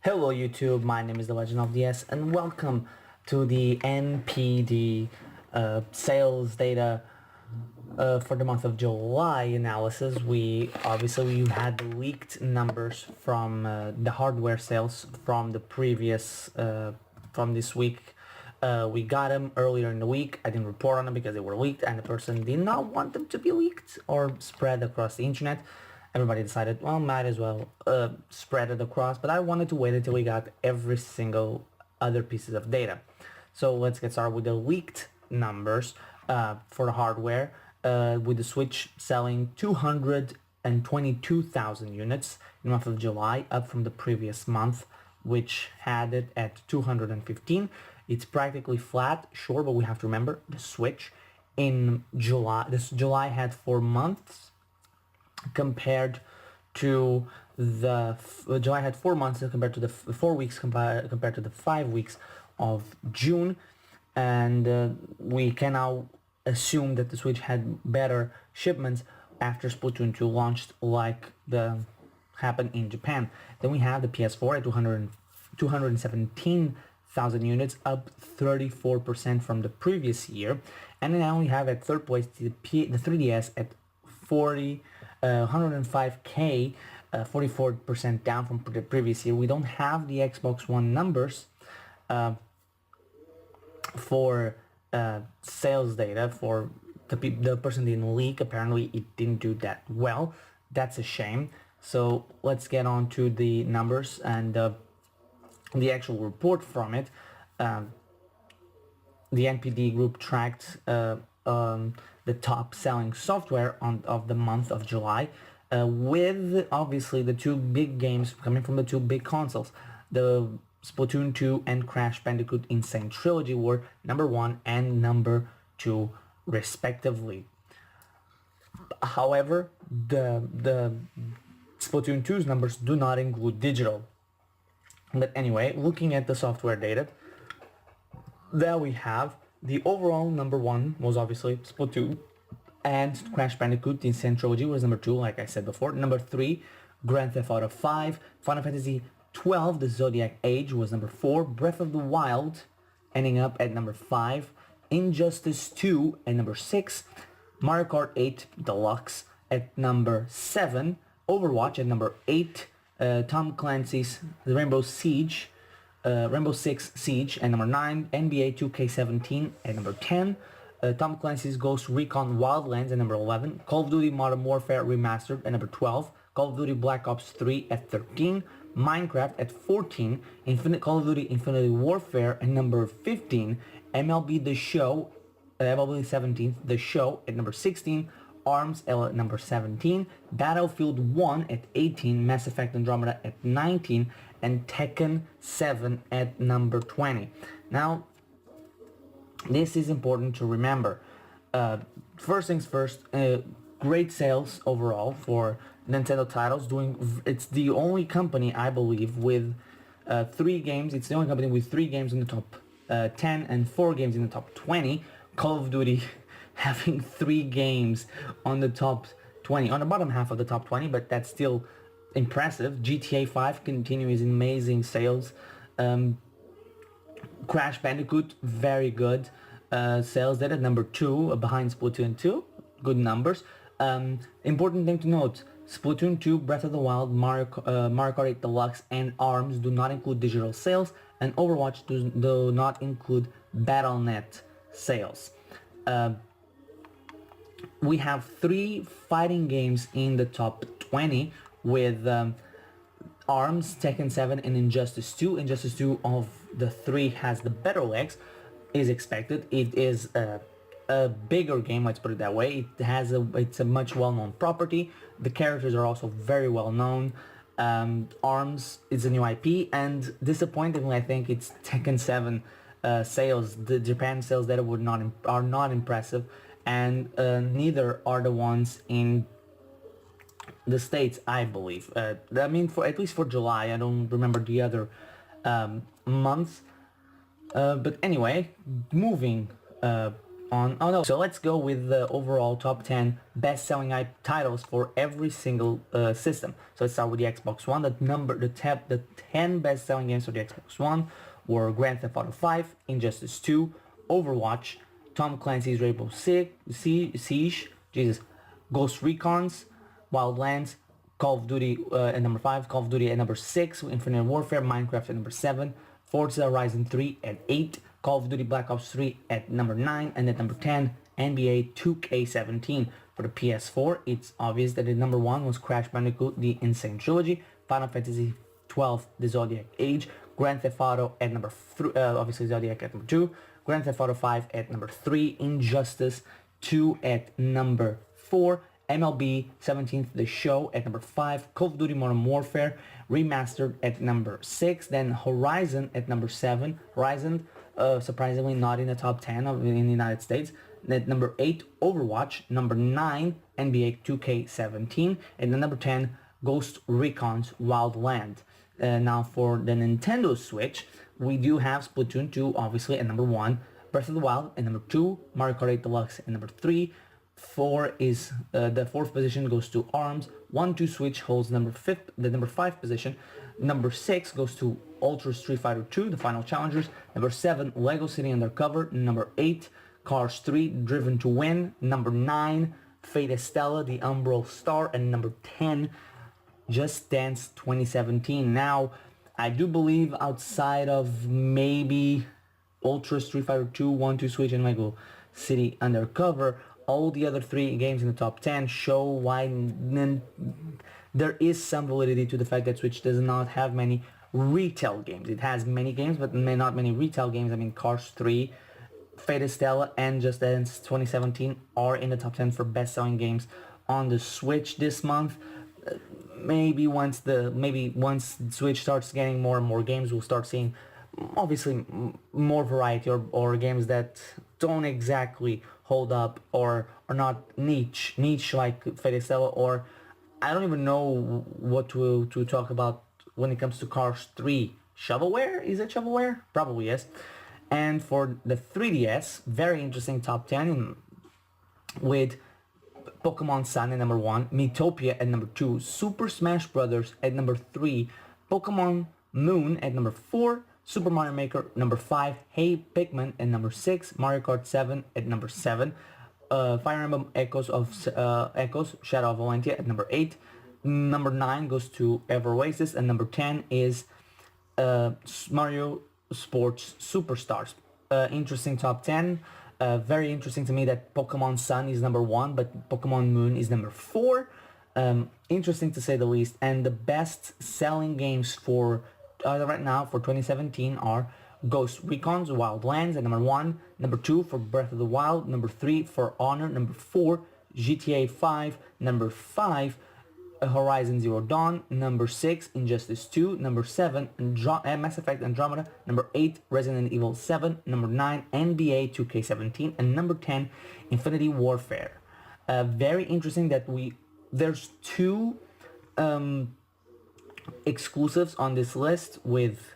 Hello YouTube, my name is The Legend of DS and welcome to the NPD sales data for the month of July analysis. We had the leaked numbers from the hardware sales from the previous, from this week. We got them earlier in the week. I didn't report on them because they were leaked and the person did not want them to be leaked or spread across the internet. Everybody decided, well, might as well spread it across, but I wanted to wait until we got every single other pieces of data. So let's get started with the leaked numbers for the hardware, with the Switch selling 222,000 units in the month of July, up from the previous month, which had it at 215. It's practically flat, sure, but we have to remember the Switch in July. This July had 4 months compared to the July had 4 months compared to the 4 weeks compared to the 5 weeks of June, and we can now assume that the Switch had better shipments after Splatoon 2 launched, like the happened in Japan. Then we have the PS4 at 217,000 units, up 34% from the previous year, and now we have at third place the 3DS at 105k, 44% down from the previous year. We don't have the Xbox One numbers for sales data for the person didn't leak. Apparently it didn't do that well. That's a shame. So let's get on to the numbers and the actual report from it. The NPD group tracked the top selling software of the month of July, with obviously the two big games coming from the two big consoles. The Splatoon 2 and Crash Bandicoot Insane Trilogy were number 1 and number 2 respectively. However, the Splatoon 2's numbers do not include digital. But anyway, looking at the software data, there we have the overall number 1 was obviously Splatoon, and Crash Bandicoot Insane Trilogy was number 2, like I said before. Number 3, Grand Theft Auto 5, Final Fantasy 12, the ZODIAC Age was number 4, Breath of the Wild ending up at number 5, Injustice 2 at number 6, Mario Kart 8 Deluxe at number 7, Overwatch at number 8, Tom Clancy's Rainbow Six Siege at number 9, NBA 2K17 at number 10, Tom Clancy's RECON WILDLANds at number 11, Call of Duty Modern Warfare Remastered at number 12, Call of Duty Black Ops 3 at 13, Minecraft at 14, Call of Duty Infinity Warfare at number 15, MLB 17, The Show at number 16, ARMS at number 17, Battlefield 1 at 18, Mass Effect Andromeda at 19, and Tekken 7 at number 20. Now, this is important to remember. First things first, great sales overall for Nintendo titles. It's the only company, I believe, with 3 games. It's the only company with 3 games in the top 10 and 4 games in the top 20. Call of Duty having 3 games on the top 20, on the bottom half of the top 20, but that's still impressive. GTA 5 continues amazing sales. Crash Bandicoot, very good sales data, number 2 behind Splatoon 2, good numbers. Important thing to note, Splatoon 2, Breath of the Wild, Mario Kart 8 Deluxe and ARMS do not include digital sales, and Overwatch do not include Battle.net sales. We have 3 fighting games in the top 20 with ARMS, Tekken 7 and Injustice 2. Injustice 2 of the 3 has the better legs, is expected. It is a bigger game, let's put it that way. It's a much well-known property. The characters are also very well known. ARMS is a new IP, and disappointingly I think it's Tekken 7 sales. The Japan sales data are not impressive, and neither are the ones in the States, I believe. I mean, at least for July. I don't remember the other months. But anyway, moving on, oh no, so let's go with the overall top 10 best-selling titles for every single system. So let's start with the Xbox One. The 10 best-selling games for the Xbox One were Grand Theft Auto 5, Injustice 2, Overwatch, Tom Clancy's Rainbow Siege, Ghost Recon's, Wildlands, Call of Duty at number 5, Call of Duty at number 6, Infinite Warfare, Minecraft at number 7, Forza Horizon 3 at 8, Call of Duty Black Ops 3 at number 9, and at number 10, NBA 2K17. For the PS4, it's obvious that at number 1 was Crash Bandicoot, the Insane Trilogy, Final Fantasy 12, the Zodiac Age, Grand Theft Auto at number 3, obviously Zodiac at number 2, Grand Theft Auto 5 at number 3, Injustice 2 at number 4, MLB 17th The Show at number 5, Call of Duty Modern Warfare Remastered at number 6, then Horizon at number 7, Horizon surprisingly not in the top 10 in the United States, at number 8, Overwatch, number 9, NBA 2K17, and then number 10, Ghost Recon's Wildland. Now for the Nintendo Switch, we do have Splatoon 2 obviously at number 1, Breath of the Wild at number 2, Mario Kart 8 Deluxe at number 3, 4 is the 4th position goes to ARMS, 1-2 Switch holds the number 5 position, number 6 goes to Ultra Street Fighter 2, the Final Challengers, number 7 Lego City Undercover, number 8 Cars 3 Driven to Win, number 9 Fate Estella, the Umbral Star, and number 10 Just Dance 2017. Now, I do believe outside of maybe Ultra Street Fighter 2, 1-2 Switch, and Lego City Undercover, all the other 3 games in the top 10 show why there is some validity to the fact that Switch does not have many retail games. It has many games, but not many retail games. I mean, Cars 3, Fate Estella, and Just Dance 2017 are in the top 10 for best-selling games on the Switch this month. Maybe once Switch starts getting more and more games, we'll start seeing obviously more variety or games that don't exactly hold up or are not niche like Fate Estella, or I don't even know what to talk about when it comes to Cars 3. Shovelware? Is it Shovelware? Probably yes. And for the 3DS, very interesting top 10 with Pokemon Sun at number 1, Miitopia at number 2, Super Smash Bros. At number 3, Pokemon Moon at number 4, Super Mario Maker number 5, Hey Pikmin at number 6, Mario Kart 7 at number 7, Fire Emblem Echoes, Shadow of Valentia at number 8, number 9 goes to Ever Oasis, and number 10 is Mario Sports Superstars. Interesting top 10. Very interesting to me that Pokemon Sun is number 1, but Pokemon Moon is number 4. Interesting to say the least. And the best selling games for right now for 2017 are Ghost Recon's Wildlands at number 1, number 2 for Breath of the Wild, number 3 for Honor, number 4 GTA 5, number 5 Horizon Zero Dawn, number 6 Injustice 2, number 7 Mass Effect Andromeda, number 8 Resident Evil 7, number 9 NBA 2K17, and number 10 Infinity Warfare. Very interesting that there's 2 exclusives on this list with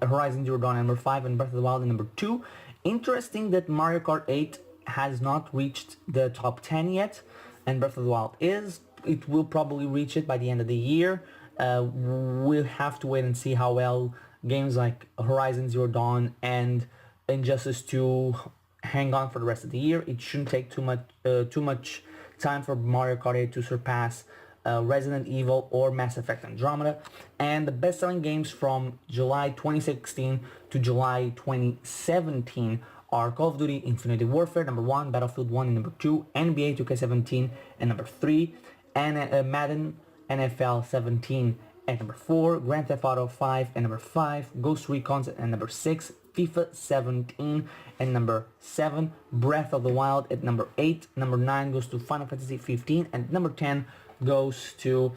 Horizon Zero Dawn number 5 and Breath of the Wild at number 2. Interesting that Mario Kart 8 has not reached the top 10 yet, and Breath of the Wild is. It will probably reach it by the end of the year. We'll have to wait and see how well games like Horizon Zero Dawn and Injustice 2 hang on for the rest of the year. It shouldn't take too much time for Mario Kart 8 to surpass Resident Evil or Mass Effect Andromeda. And the best-selling games from July 2016 to July 2017 are Call of Duty Infinite Warfare number 1, Battlefield 1 and number 2, NBA 2K17 and number 3, and Madden NFL 17 at number 4, Grand Theft Auto 5 and number 5, Ghost Recon at number 6, FIFA 17 and number 7, Breath of the Wild at number 8, number 9 goes to Final Fantasy 15, and number 10 goes to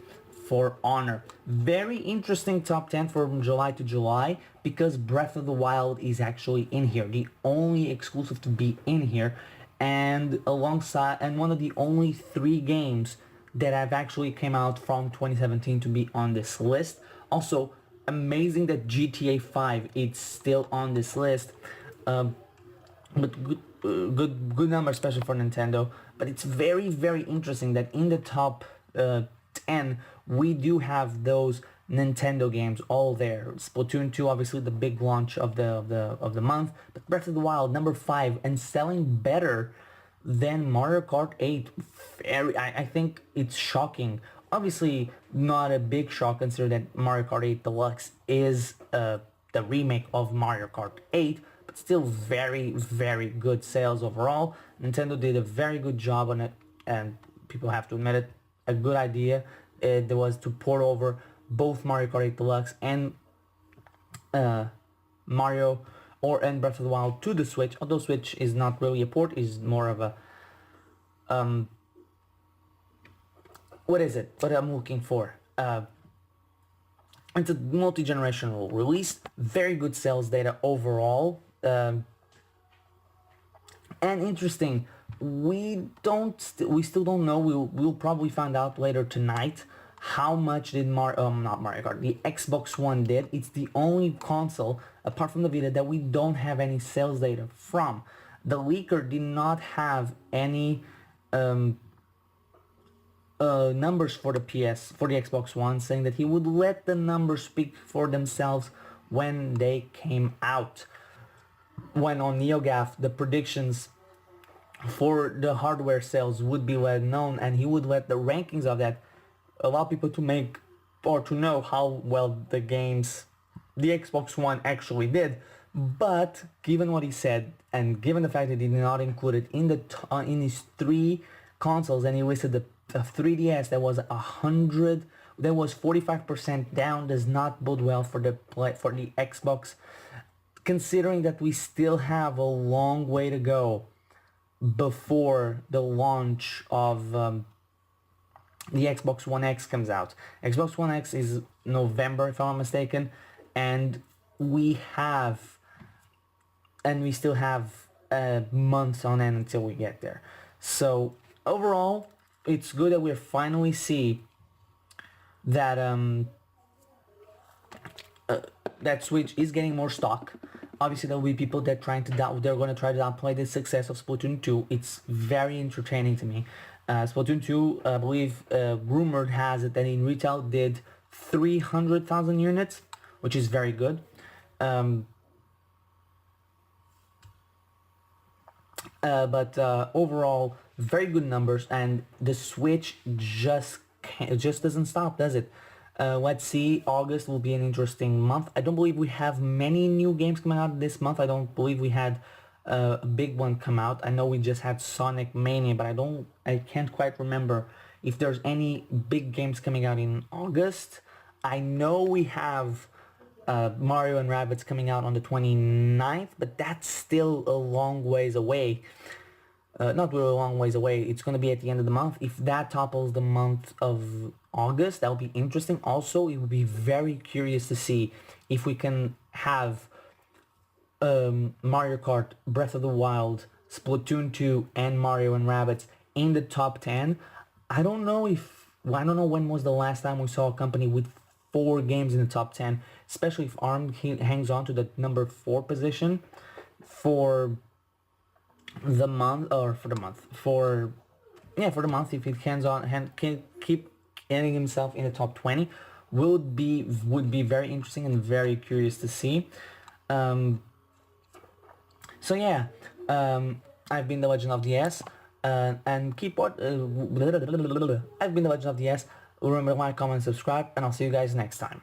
For Honor. Very interesting top 10 from July to July, because Breath of the Wild is actually in here, the only exclusive to be in here, and one of the only 3 games that have actually came out from 2017 to be on this list. Also, amazing that GTA 5 is still on this list. But good number, especially for Nintendo. But it's very interesting that in the top 10 we do have those Nintendo games all there. Splatoon 2, obviously the big launch of the month, but Breath of the Wild number 5 and selling better than Mario Kart 8. I think it's shocking. Obviously not a big shock considering that Mario Kart 8 Deluxe is the remake of Mario Kart 8, but still very good sales overall. Nintendo did a very good job on it, and people have to admit it, a good idea. There was to port over both Mario Kart 8 Deluxe and Mario and Breath of the Wild to the Switch, although Switch is not really a port, is more of a what is it? What I'm looking for? It's a multi-generational release, very good sales data overall, and interesting. We still don't know. We'll probably find out later tonight how much did not Mario Kart, the Xbox One did. It's the only console apart from the Vita that we don't have any sales data from. The leaker did not have any numbers for the Xbox One, saying that he would let the numbers speak for themselves when they came out. When on NeoGAF the predictions for the hardware sales would be well known, and he would let the rankings of that allow people to make or to know how well the Xbox One actually did. But given what he said, and given the fact that he did not include it in his 3 consoles, and he listed the 3DS that was 45% down, does not bode well for the Xbox, considering that we still have a long way to go before the launch of the Xbox One X comes out. Xbox One X is November, if I'm not mistaken, and we still have months on end until we get there. So overall, it's good that we finally see that that Switch is getting more stock. Obviously, there will be people that they're going to try to downplay the success of Splatoon 2. It's very entertaining to me. Splatoon 2, I believe, rumored has it that in retail did 300,000 units, which is very good. But overall, very good numbers, and the Switch just doesn't stop, does it? Let's see, August will be an interesting month. I don't believe we have many new games coming out this month. I don't believe we had a big one come out. I know we just had Sonic Mania, but I can't quite remember if there's any big games coming out in August. I know we have Mario and Rabbids coming out on the 29th, but that's still a long ways away. Not really a long ways away. It's going to be at the end of the month. If that topples the month of August, that'll be interesting. Also, it would be very curious to see if we can have Mario Kart, Breath of the Wild, Splatoon 2, and Mario and Rabbids in the top 10. I don't know when was the last time we saw a company with 4 games in the top 10, especially if ARM hangs on to the number 4 position for the month, if it can keep getting himself in the top 20, would be very interesting and very curious to see. So yeah, I've been the Legend of the S, and keep what I've been the Legend of the S. Remember to like, comment, subscribe, and I'll see you guys next time.